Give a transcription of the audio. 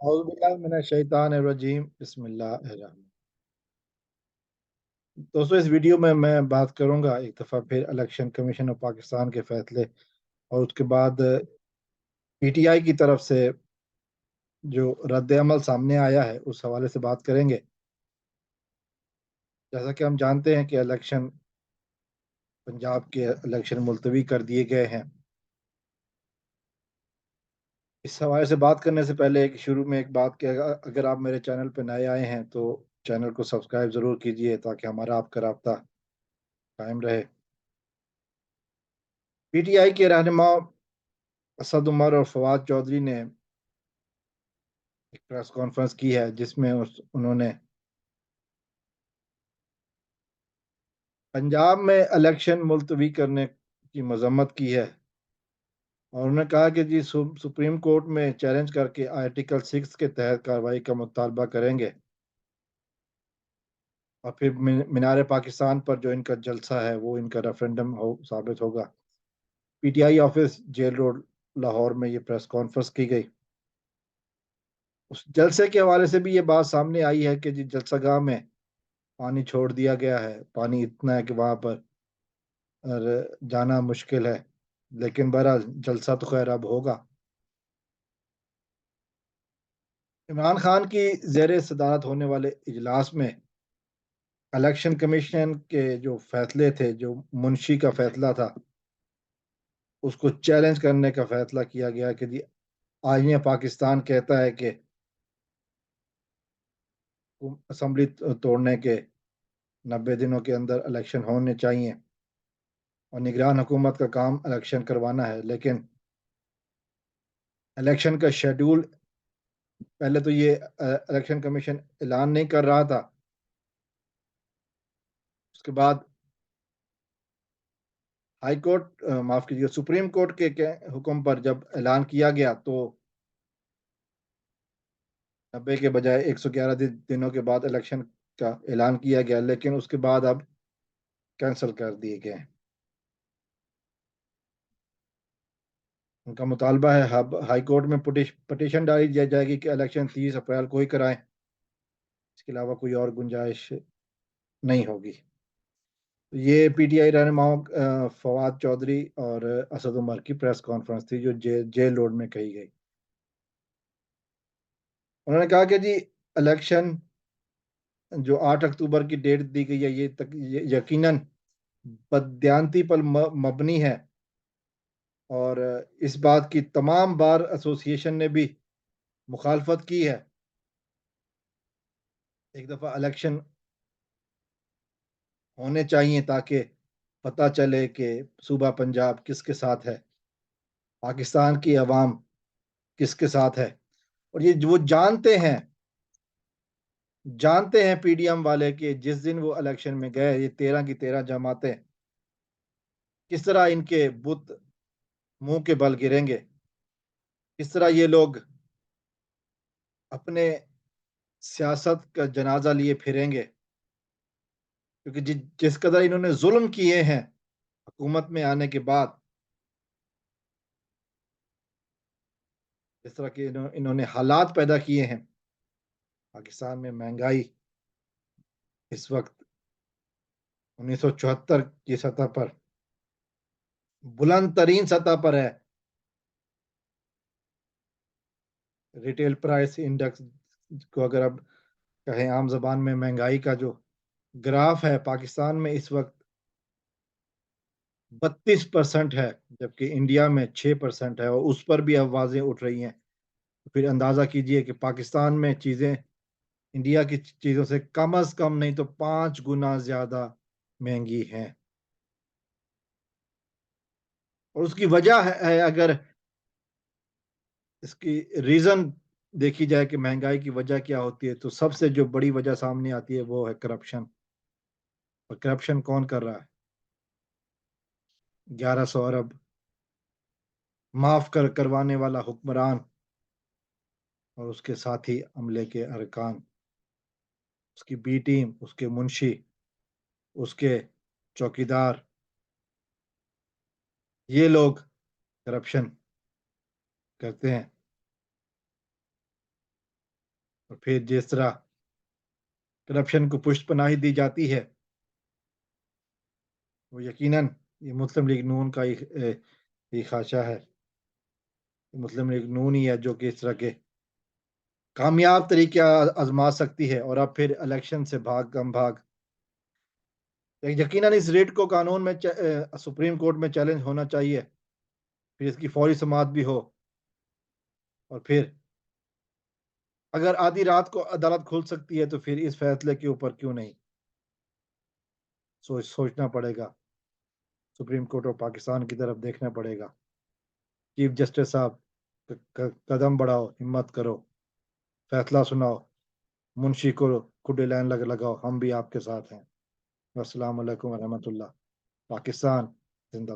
औज़ुबिल्लाहिमिनश्शैतानिर्रजीम बिस्मिल्लाहिर्रहमानिर्रहीम। दोस्तों, इस वीडियो में मैं बात करूंगा एक दफ़ा फिर इलेक्शन कमीशन ऑफ पाकिस्तान के फैसले और उसके बाद पीटीआई की तरफ से जो रद्द अमल सामने आया है उस हवाले से बात करेंगे। जैसा कि हम जानते हैं कि पंजाब के इलेक्शन मुलतवी कर दिए गए हैं। इस हवाले से बात करने से पहले एक शुरू में एक बात कि अगर आप मेरे चैनल पर नए आए हैं तो चैनल को सब्सक्राइब ज़रूर कीजिए ताकि हमारा आपका राब्ता कायम रहे। पीटीआई के रहनुमा असद उमर और फवाद चौधरी ने एक प्रेस कॉन्फ्रेंस की है जिसमें उन्होंने पंजाब में इलेक्शन मुलतवी करने की मजम्मत की है और उन्होंने कहा कि जी सुप्रीम कोर्ट में चैलेंज करके आर्टिकल 6 के तहत कार्रवाई का मुतालबा करेंगे और फिर मीनार पाकिस्तान पर जो इनका जलसा है वो इनका रेफरेंडम साबित होगा। PTI office jail road Lahore में ये प्रेस कॉन्फ्रेंस की गई। उस जलसे के हवाले से भी ये बात सामने आई है कि जी जलसागाह में पानी छोड़ दिया गया है। पानी इतना है कि वहां पर जाना मुश्किल है, लेकिन बहरहाल जलसा तो खैर अब होगा। इमरान खान की ज़ेर सदारत होने वाले इजलास में इलेक्शन कमीशन के जो फैसले थे, जो मुंशी का फैसला था, उसको चैलेंज करने का फैसला किया गया कि जी आईन पाकिस्तान कहता है कि असम्बली तोड़ने के 90 दिनों के अंदर इलेक्शन होने चाहिए और निगरान हुकूमत का काम इलेक्शन करवाना है। लेकिन इलेक्शन का शेड्यूल पहले तो ये इलेक्शन कमीशन ऐलान नहीं कर रहा था। उसके बाद हाई कोर्ट माफ कीजिए सुप्रीम कोर्ट के हुक्म पर जब ऐलान किया गया तो 90 के बजाय 111 दिनों के बाद इलेक्शन का ऐलान किया गया, लेकिन उसके बाद अब कैंसिल कर दिए गए। उनका मुतालबा है अब हाई कोर्ट में पटिशन डाली जाएगी कि इलेक्शन 30 अप्रैल को ही कराएं। इसके अलावा कोई और गुंजाइश नहीं होगी। ये पीटीआई रहनुमाओं फवाद चौधरी और असद उमर की प्रेस कॉन्फ्रेंस थी जो जेल रोड में कही गई। उन्होंने कहा कि जी इलेक्शन जो 8 अक्टूबर की डेट दी गई है ये यकीनन बदयांती पर मबनी है और इस बात की तमाम बार एसोसिएशन ने भी मुखालफत की है। एक दफ़ा इलेक्शन होने चाहिए ताकि पता चले कि सूबा पंजाब किसके साथ है, पाकिस्तान की अवाम किसके साथ है। और ये वो जानते हैं पीडीएम वाले कि जिस दिन वो इलेक्शन में गए ये 13 की 13 जमातें किस तरह इनके बुत मुंह के बल गिरेंगे, किस तरह ये लोग अपने सियासत का जनाजा लिए फिरेंगे, क्योंकि जिस कदर इन्होंने जुल्म किए हैं हुकूमत में आने के बाद, जिस तरह के इन्होंने हालात पैदा किए हैं। पाकिस्तान में महंगाई इस वक्त 1974 की सतह पर बुलंद तरीन सतह पर है। रिटेल प्राइस इंडेक्स को अगर अब कहें आम जबान में, महंगाई का जो ग्राफ है पाकिस्तान में इस वक्त 32% है, जबकि इंडिया में 6% है और उस पर भी आवाजें उठ रही हैं। फिर अंदाजा कीजिए कि पाकिस्तान में चीजें इंडिया की चीजों से कम अज कम नहीं तो 5 गुना ज्यादा महंगी हैं। और उसकी वजह है अगर इसकी रीजन देखी जाए कि महंगाई की वजह क्या होती है, तो सबसे जो बड़ी वजह सामने आती है वो है करप्शन। और करप्शन कौन कर रहा है? 1100 अरब माफ करवाने वाला हुक्मरान और उसके साथी अमले के अरकान, उसकी बी टीम, उसके मुंशी, उसके चौकीदार, ये लोग करप्शन करते हैं। اور پھر جس طرح کرپشن کو پشت پناہی دی جاتی ہے وہ یقیناً یہ مسلم لیگ نون کا ہی خاشہ ہے. مسلم لیگ نون ہی ہے جو کہ اس طرح کے کامیاب طریقے آزما سکتی ہے. اور اب پھر الیکشن سے بھاگ یقیناً اس ریٹ کو قانون میں سپریم کورٹ میں چیلنج ہونا چاہیے, پھر اس کی فوری سماعت بھی ہو, اور پھر اگر آدھی رات کو عدالت کھل سکتی ہے تو پھر اس فیصلے کے اوپر کیوں نہیں سوچنا پڑے گا. سپریم کورٹ اور پاکستان کی طرف دیکھنا پڑے گا. چیف جسٹس صاحب قدم بڑھاؤ, ہمت کرو, فیصلہ سناؤ, منشی کو کھڈے لائن لگاؤ, ہم بھی آپ کے ساتھ ہیں. السلام علیکم ورحمۃ اللہ. پاکستان زندہ باد.